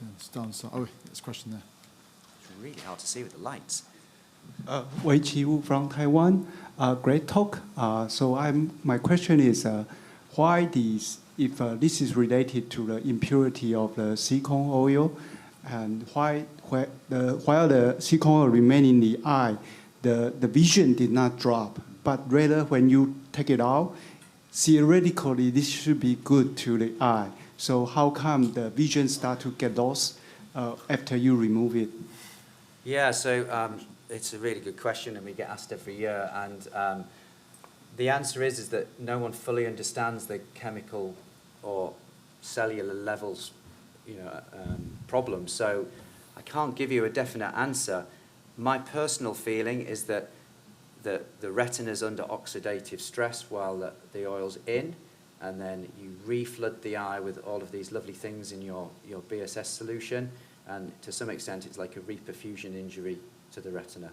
Oh, there's a question there. It's really hard to see with the lights. Wei Qiwu from Taiwan. Great talk. My question is, why this, if this is related to the impurity of the silicone oil, and while the silicone oil remain in the eye, the vision did not drop, but rather when you take it out, theoretically this should be good to the eye. So how come the vision start to get lost after you remove it? Yeah, so it's a really good question, and we get asked every year. And the answer is that no one fully understands the chemical or cellular levels, problem. So I can't give you a definite answer. My personal feeling is that the retina is under oxidative stress while the oil's in, and then you reflood the eye with all of these lovely things in your BSS solution, and to some extent it's like a reperfusion injury to the retina.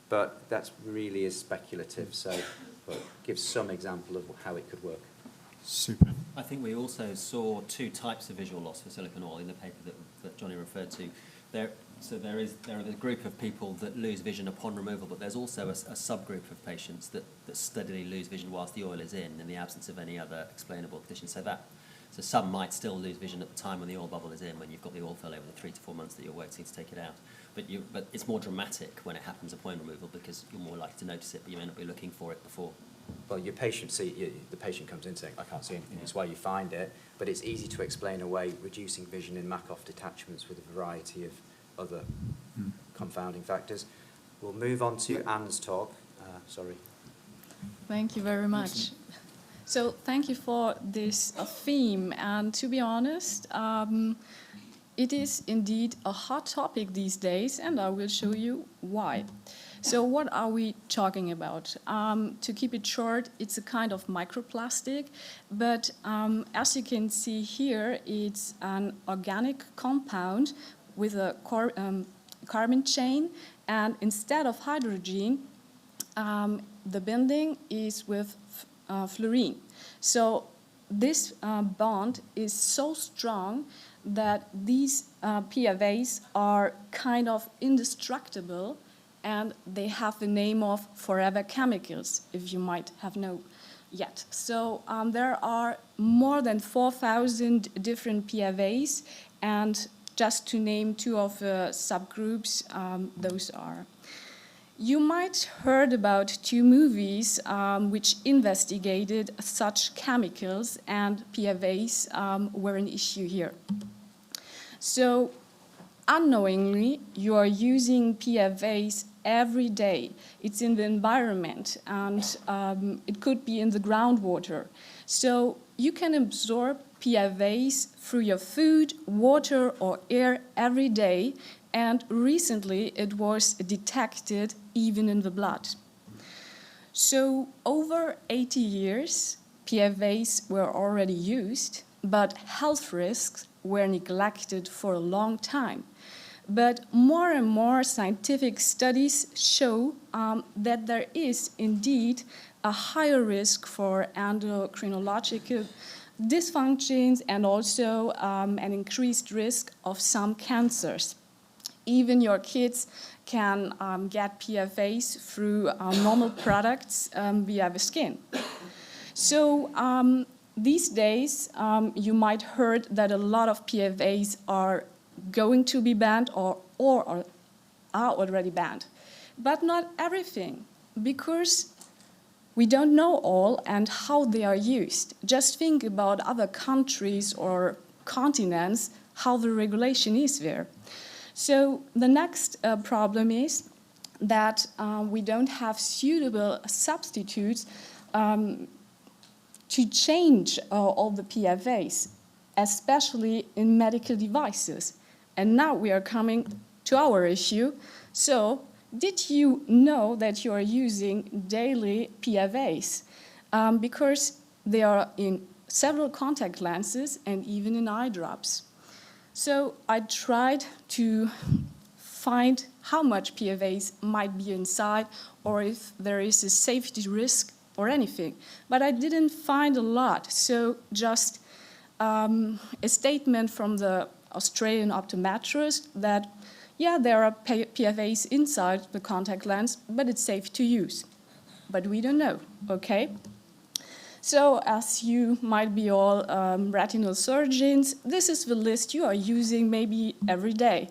But that really is speculative, so but gives some example of how it could work. Super. I think we also saw two types of visual loss for silicone oil in the paper that Johnny referred to. There are the group of people that lose vision upon removal, but there's also a subgroup of patients that steadily lose vision whilst the oil is in the absence of any other explainable condition. So some might still lose vision at the time when the oil bubble is in, when you've got the oil fill over the 3 to 4 months that you're waiting to take it out. But it's more dramatic when it happens upon removal because you're more likely to notice it, but you may not be looking for it before. Well, the patient comes in saying, I can't see anything, that's why you find it, but it's easy to explain away reducing vision in Markov detachments with a variety of other confounding factors. We'll move on to Anne's talk. Sorry. Thank you very much. So thank you for this theme, and to be honest, it is indeed a hot topic these days, and I will show you why. So what are we talking about? To keep it short, it's a kind of microplastic, but as you can see here, it's an organic compound with a carbon chain, and instead of hydrogen, the binding is with fluorine. So this bond is so strong that these PFAs are kind of indestructible, and they have the name of forever chemicals, if you might have known yet. So there are more than 4,000 different PFAs, and just to name two of the subgroups, those are. You might heard about two movies which investigated such chemicals, and PFAs were an issue here. So unknowingly, you are using PFAs every day. It's in the environment, and it could be in the groundwater. So you can absorb PFAs through your food, water, or air every day, and recently it was detected even in the blood. So over 80 years, PFAs were already used, but health risks were neglected for a long time. But more and more scientific studies show that there is indeed a higher risk for endocrinological dysfunctions and also an increased risk of some cancers. Even your kids can get PFAs through normal products via the skin. So these days, you might heard that a lot of PFAs are going to be banned or are already banned. But not everything, because we don't know all and how they are used. Just think about other countries or continents, how the regulation is there. So the next problem is that we don't have suitable substitutes to change all the PFAs, especially in medical devices. And now we are coming to our issue. So did you know that you are using daily PFAs? Because they are in several contact lenses and even in eye drops. So I tried to find how much PFAs might be inside, or if there is a safety risk or anything. But I didn't find a lot, so just a statement from the Australian optometrist that, yeah, there are PFAs inside the contact lens, but it's safe to use. But we don't know, okay? So as you might be all retinal surgeons, this is the list you are using maybe every day.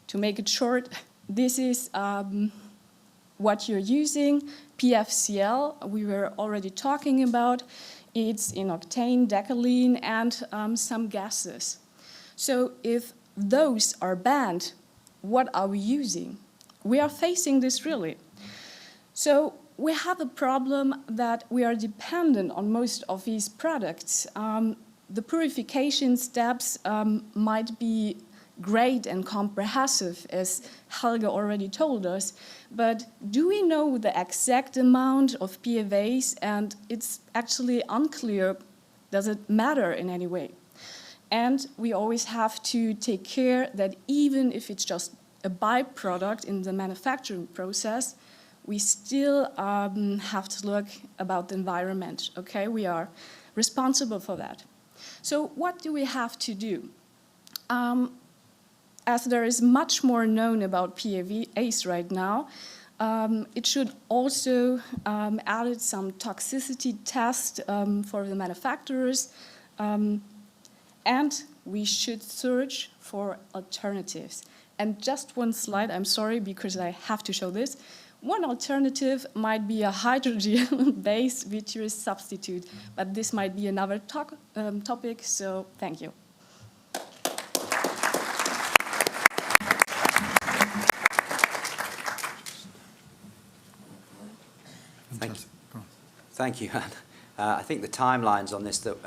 To make it short, this is what you're using. PFCl, we were already talking about. It's in octane, decalene, and some gases. So if those are banned, what are we using? We are facing this really. So we have a problem that we are dependent on most of these products. The purification steps might be great and comprehensive, as Helge already told us, but do we know the exact amount of PFAs? And it's actually unclear, does it matter in any way? And we always have to take care that even if it's just a byproduct in the manufacturing process, we still have to look about the environment, okay? We are responsible for that. So what do we have to do? As there is much more known about PFAS right now, it should also add some toxicity test for the manufacturers, and we should search for alternatives. And just one slide, I'm sorry, because I have to show this. One alternative might be a hydrogen-based vitreous substitute, but this might be another topic, so thank you. Fantastic. Go on. Thank you, Anne. I think the timelines on this that